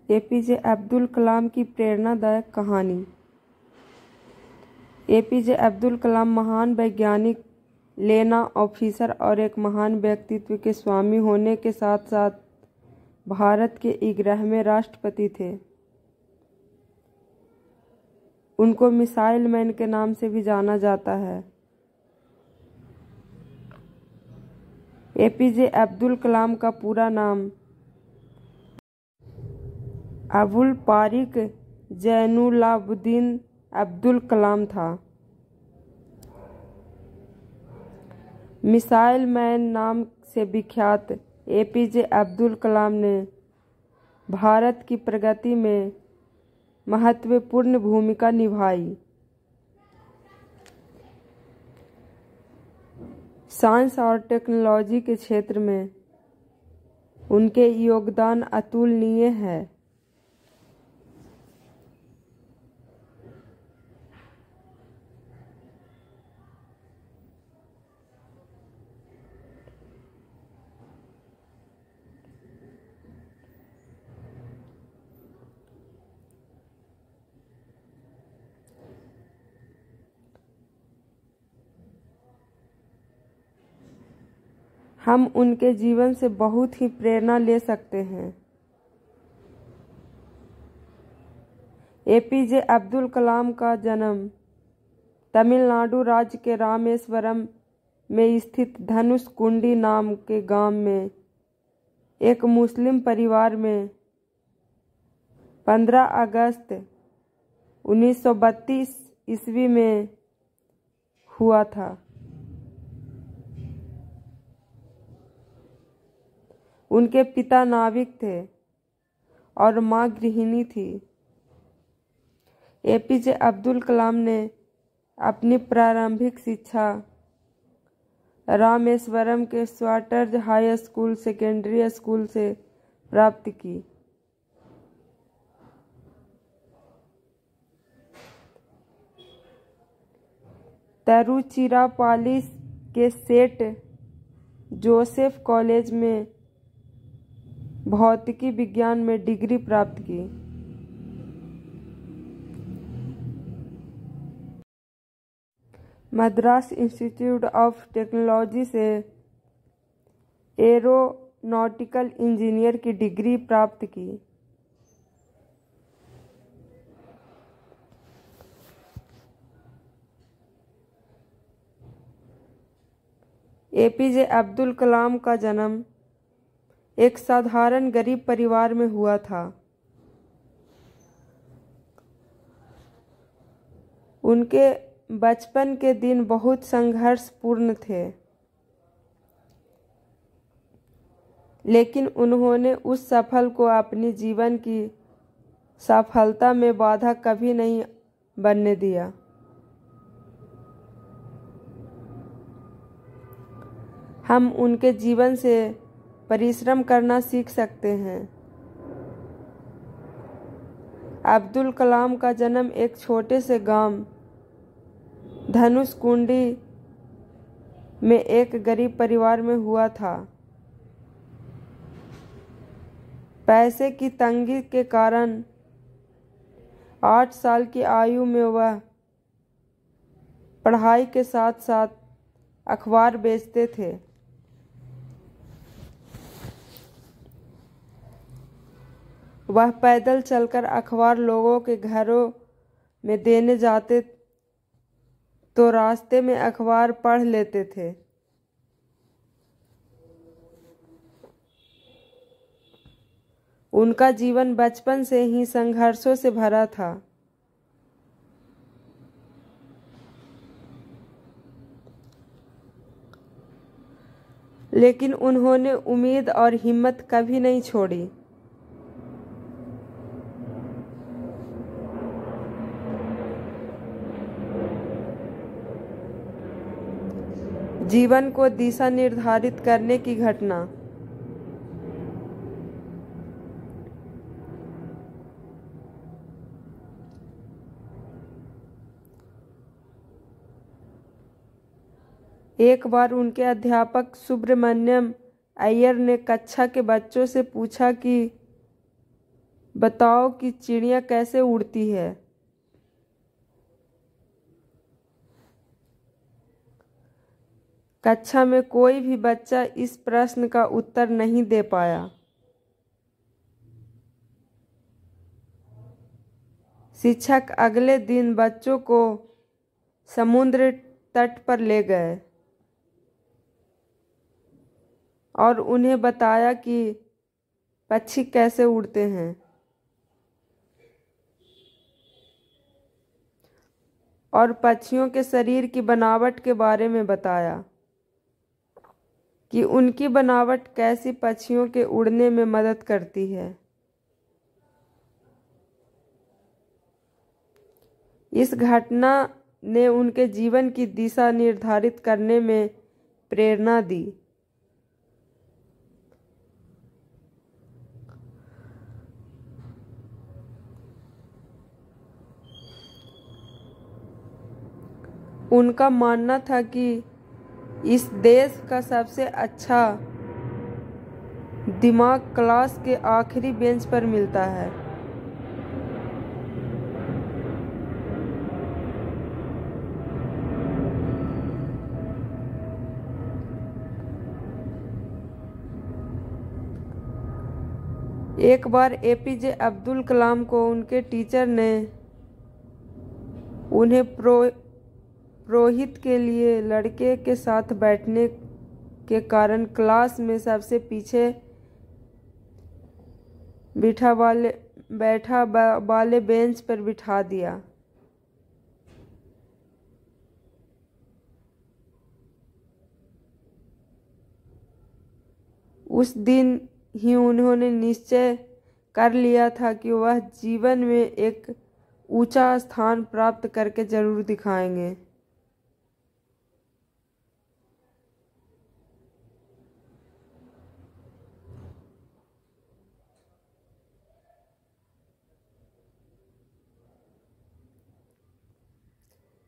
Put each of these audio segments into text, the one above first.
APJ Abdul Kalam की प्रेरणादायक कहानी। एपीजे अब्दुल कलाम महान वैज्ञानिक, लेना ऑफिसर और एक महान व्यक्तित्व के स्वामी होने के साथ साथ भारत के 11वें राष्ट्रपति थे। उनको मिसाइल मैन के नाम से भी जाना जाता है। एपीजे अब्दुल कलाम का पूरा नाम अबुल पारिक जैनुलाब्दीन अब्दुल कलाम था। मिसाइल मैन नाम से विख्यात एपीजे अब्दुल कलाम ने भारत की प्रगति में महत्वपूर्ण भूमिका निभाई। साइंस और टेक्नोलॉजी के क्षेत्र में उनके योगदान अतुलनीय है। हम उनके जीवन से बहुत ही प्रेरणा ले सकते हैं। एपीजे अब्दुल कलाम का जन्म तमिलनाडु राज्य के रामेश्वरम में स्थित धनुषकुंडी नाम के गांव में एक मुस्लिम परिवार में 15 अगस्त 1932 ईस्वी में हुआ था। उनके पिता नाविक थे और मां गृहिणी थी। एपीजे अब्दुल कलाम ने अपनी प्रारंभिक शिक्षा रामेश्वरम के स्वाटर्ज हाई स्कूल सेकेंडरी स्कूल से प्राप्त की। तिरुचिरापल्ली के सेंट जोसेफ कॉलेज में भौतिकी विज्ञान में डिग्री प्राप्त की। मद्रास इंस्टीट्यूट ऑफ टेक्नोलॉजी से एरोनॉटिकल इंजीनियर की डिग्री प्राप्त की। एपीजे अब्दुल कलाम का जन्म एक साधारण गरीब परिवार में हुआ था। उनके बचपन के दिन बहुत संघर्षपूर्ण थे, लेकिन उन्होंने उस सफल को अपने जीवन की सफलता में बाधा कभी नहीं बनने दिया। हम उनके जीवन से परिश्रम करना सीख सकते हैं। अब्दुल कलाम का जन्म एक छोटे से गांव धनुषकुंडी में एक गरीब परिवार में हुआ था। पैसे की तंगी के कारण 8 साल की आयु में वह पढ़ाई के साथ साथ अखबार बेचते थे। वह पैदल चलकर अखबार लोगों के घरों में देने जाते तो रास्ते में अखबार पढ़ लेते थे। उनका जीवन बचपन से ही संघर्षों से भरा था। लेकिन उन्होंने उम्मीद और हिम्मत कभी नहीं छोड़ी। जीवन को दिशा निर्धारित करने की घटना। एक बार उनके अध्यापक सुब्रमण्यम अय्यर ने कक्षा के बच्चों से पूछा कि बताओ कि चिड़िया कैसे उड़ती है। कक्षा में कोई भी बच्चा इस प्रश्न का उत्तर नहीं दे पाया। शिक्षक अगले दिन बच्चों को समुद्र तट पर ले गए और उन्हें बताया कि पक्षी कैसे उड़ते हैं और पक्षियों के शरीर की बनावट के बारे में बताया कि उनकी बनावट कैसी पक्षियों के उड़ने में मदद करती है। इस घटना ने उनके जीवन की दिशा निर्धारित करने में प्रेरणा दी। उनका मानना था कि इस देश का सबसे अच्छा दिमाग क्लास के आखिरी बेंच पर मिलता है। एक बार एपीजे अब्दुल कलाम को उनके टीचर ने उन्हें पुरोहित के लिए लड़के के साथ बैठने के कारण क्लास में सबसे पीछे बैठा वाले बेंच पर बिठा दिया। उस दिन ही उन्होंने निश्चय कर लिया था कि वह जीवन में एक ऊंचा स्थान प्राप्त करके जरूर दिखाएंगे।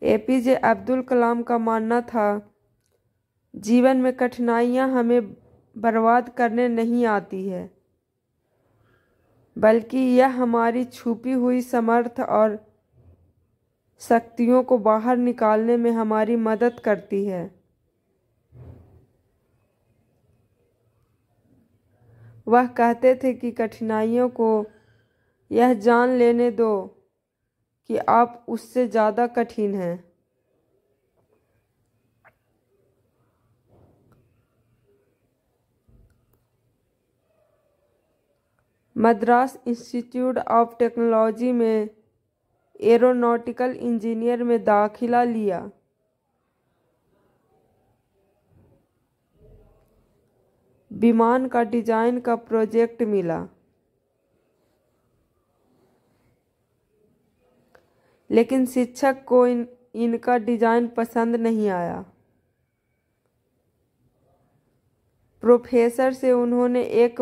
एपीजे अब्दुल कलाम का मानना था, जीवन में कठिनाइयां हमें बर्बाद करने नहीं आती है, बल्कि यह हमारी छुपी हुई समर्थ और शक्तियों को बाहर निकालने में हमारी मदद करती है। वह कहते थे कि कठिनाइयों को यह जान लेने दो कि आप उससे ज़्यादा कठिन हैं। मद्रास इंस्टीट्यूट ऑफ टेक्नोलॉजी में एरोनॉटिकल इंजीनियर में दाखिला लिया। विमान का डिजाइन का प्रोजेक्ट मिला, लेकिन शिक्षक को इनका डिजाइन पसंद नहीं आया। प्रोफेसर से उन्होंने 1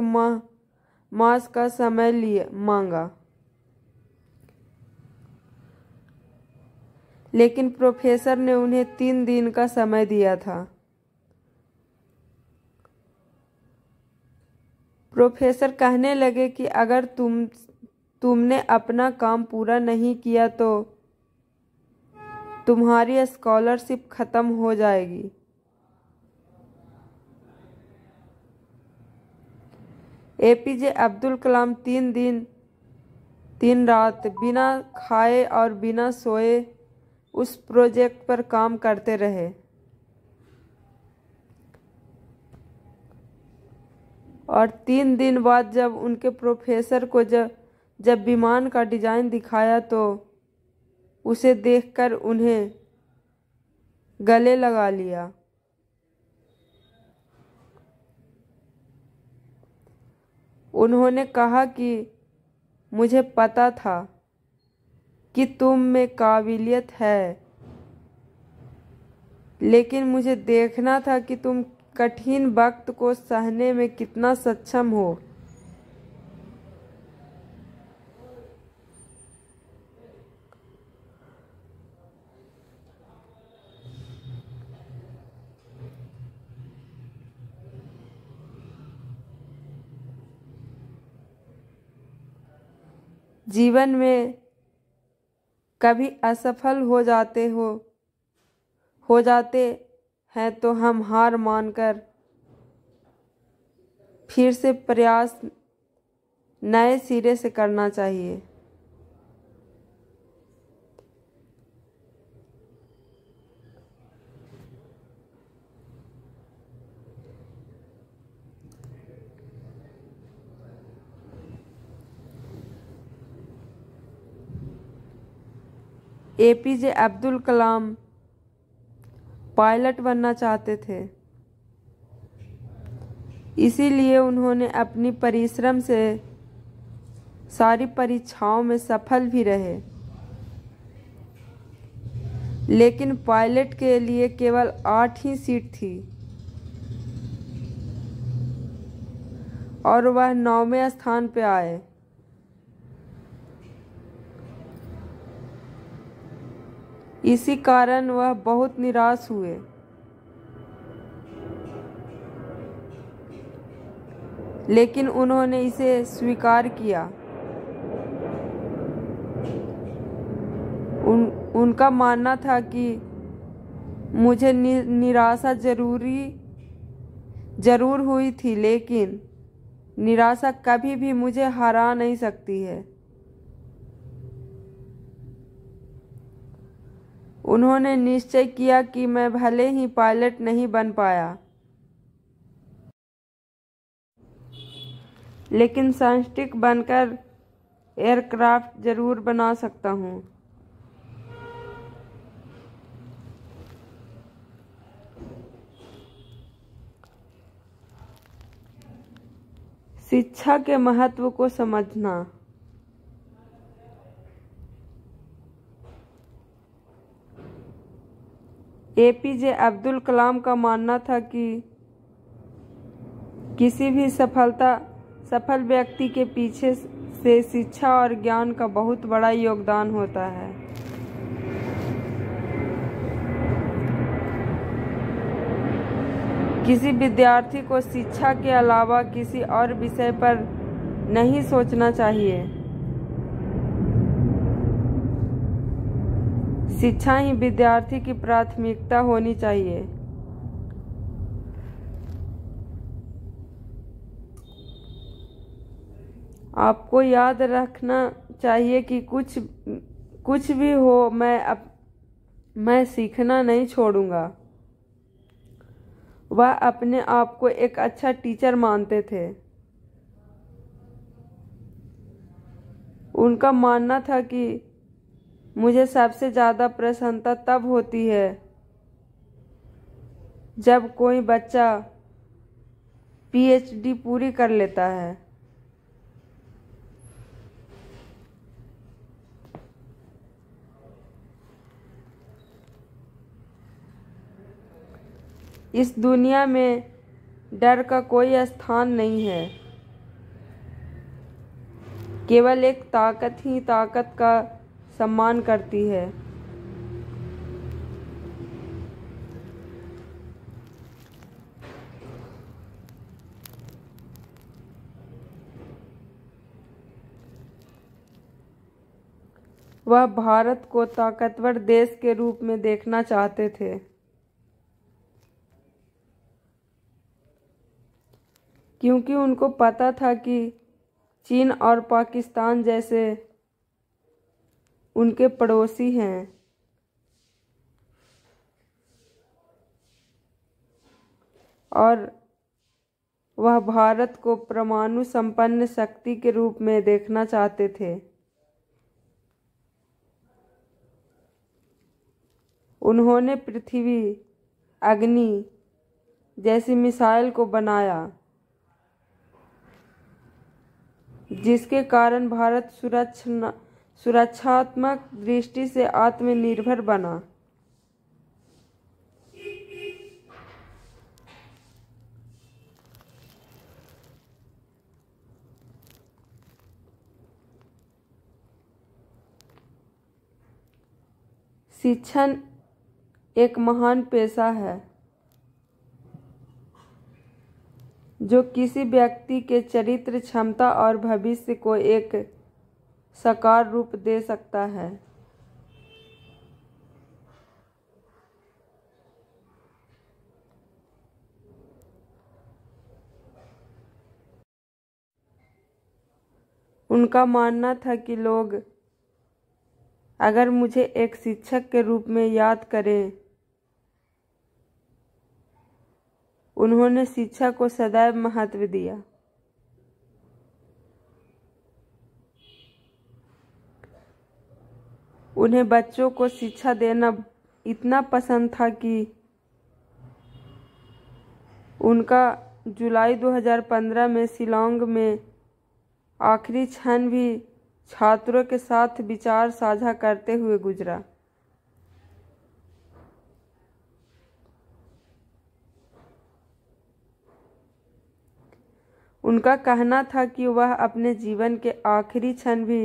मास का समय मांगा, लेकिन प्रोफेसर ने उन्हें 3 दिन का समय दिया था। प्रोफेसर कहने लगे कि अगर तुमने अपना काम पूरा नहीं किया तो तुम्हारी स्कॉलरशिप खत्म हो जाएगी। एपीजे अब्दुल कलाम 3 दिन 3 रात बिना खाए और बिना सोए उस प्रोजेक्ट पर काम करते रहे और 3 दिन बाद जब उनके प्रोफेसर को जब विमान का डिजाइन दिखाया तो उसे देखकर उन्हें गले लगा लिया। उन्होंने कहा कि मुझे पता था कि तुम में काबिलियत है, लेकिन मुझे देखना था कि तुम कठिन वक्त को सहने में कितना सक्षम हो। जीवन में कभी असफल हो जाते हैं तो हम हार मानकर फिर से प्रयास नए सिरे से करना चाहिए। एपीजे अब्दुल कलाम पायलट बनना चाहते थे, इसीलिए उन्होंने अपनी परिश्रम से सारी परीक्षाओं में सफल भी रहे। लेकिन पायलट के लिए केवल 8 ही सीट थी और वह 9वें स्थान पर आए। इसी कारण वह बहुत निराश हुए। लेकिन उन्होंने इसे स्वीकार किया। उनका मानना था कि मुझे निराशा जरूर हुई थी, लेकिन निराशा कभी भी मुझे हरा नहीं सकती है। उन्होंने निश्चय किया कि मैं भले ही पायलट नहीं बन पाया, लेकिन साइंटिस्ट बनकर एयरक्राफ्ट जरूर बना सकता हूँ। शिक्षा के महत्व को समझना। एपीजे अब्दुल कलाम का मानना था कि किसी भी सफल व्यक्ति के पीछे से शिक्षा और ज्ञान का बहुत बड़ा योगदान होता है। किसी विद्यार्थी को शिक्षा के अलावा किसी और विषय पर नहीं सोचना चाहिए। शिक्षा ही विद्यार्थी की प्राथमिकता होनी चाहिए। आपको याद रखना चाहिए कि कुछ भी हो, मैं सीखना नहीं छोड़ूंगा। वह अपने आप को एक अच्छा टीचर मानते थे। उनका मानना था कि मुझे सबसे ज़्यादा प्रसन्नता तब होती है जब कोई बच्चा पीएचडी पूरी कर लेता है। इस दुनिया में डर का कोई स्थान नहीं है। केवल एक ताकत ही ताकत का सम्मान करती है। वह भारत को ताकतवर देश के रूप में देखना चाहते थे। क्योंकि उनको पता था कि चीन और पाकिस्तान जैसे उनके पड़ोसी हैं और वह भारत को परमाणु संपन्न शक्ति के रूप में देखना चाहते थे। उन्होंने पृथ्वी अग्नि जैसी मिसाइल को बनाया, जिसके कारण भारत सुरक्षात्मक दृष्टि से आत्मनिर्भर बना। शिक्षण एक महान पेशा है जो किसी व्यक्ति के चरित्र, क्षमता और भविष्य को एक साकार रूप दे सकता है। उनका मानना था कि लोग अगर मुझे एक शिक्षक के रूप में याद करें, उन्होंने शिक्षा को सदैव महत्व दिया। उन्हें बच्चों को शिक्षा देना इतना पसंद था कि उनका जुलाई 2015 में शिलांग में आखिरी क्षण भी छात्रों के साथ विचार साझा करते हुए गुजरा। उनका कहना था कि वह अपने जीवन के आखिरी क्षण भी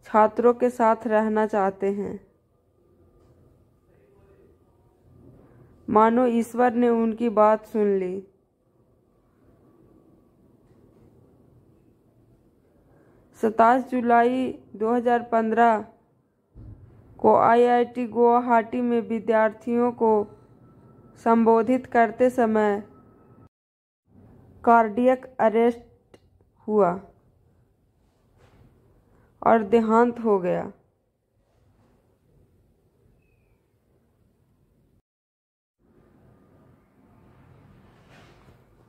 छात्रों के साथ रहना चाहते हैं। मानो ईश्वर ने उनकी बात सुन ली। सताईस जुलाई 2015 को IIT गुवाहाटी में विद्यार्थियों को संबोधित करते समय कार्डियक अरेस्ट हुआ और देहांत हो गया।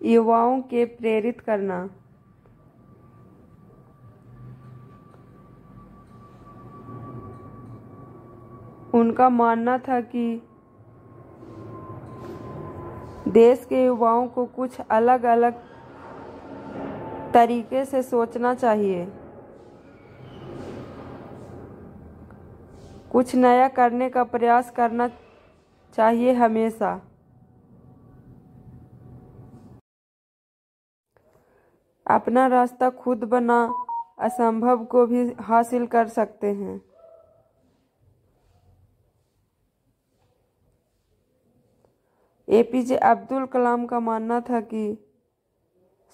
युवाओं के प्रेरित करना। उनका मानना था कि देश के युवाओं को कुछ अलग अलग तरीके से सोचना चाहिए, कुछ नया करने का प्रयास करना चाहिए हमेशा। अपना रास्ता खुद बना असंभव को भी हासिल कर सकते हैं। APJ अब्दुल कलाम का मानना था कि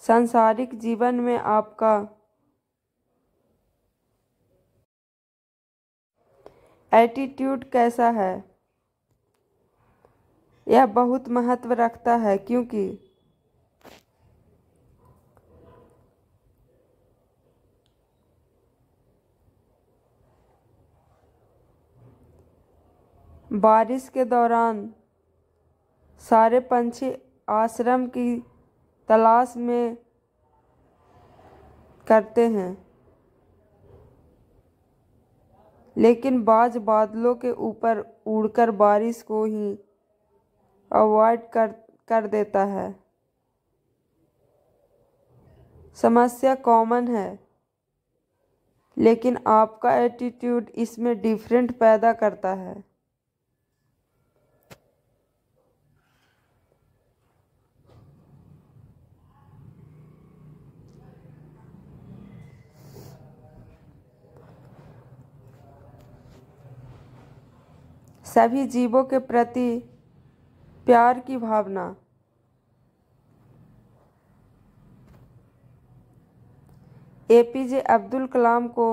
सांसारिक जीवन में आपका एटीट्यूड कैसा है, यह बहुत महत्व रखता है, क्योंकि बारिश के दौरान सारे पंछी आश्रम की तलाश में करते हैं, लेकिन बाज बादलों के ऊपर उड़कर बारिश को ही अवॉइड कर देता है। समस्या कॉमन है, लेकिन आपका एटीट्यूड इसमें डिफरेंट पैदा करता है। सभी जीवों के प्रति प्यार की भावना। APJ अब्दुल कलाम को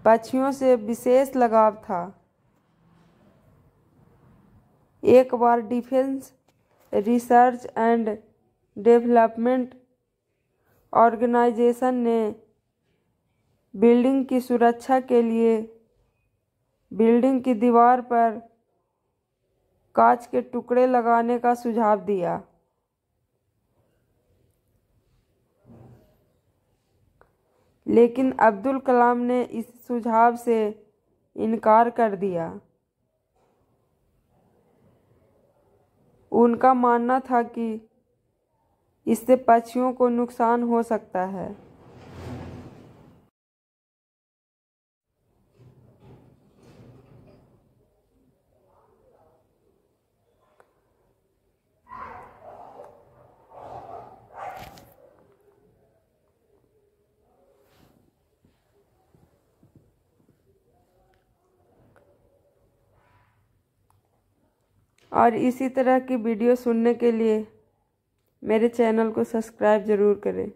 पक्षियों से विशेष लगाव था। एक बार defence research and development organisation ने बिल्डिंग की सुरक्षा के लिए बिल्डिंग की दीवार पर कांच के टुकड़े लगाने का सुझाव दिया। लेकिन अब्दुल कलाम ने इस सुझाव से इनकार कर दिया। उनका मानना था कि इससे पक्षियों को नुकसान हो सकता है। और इसी तरह की वीडियो सुनने के लिए मेरे चैनल को सब्सक्राइब ज़रूर करें।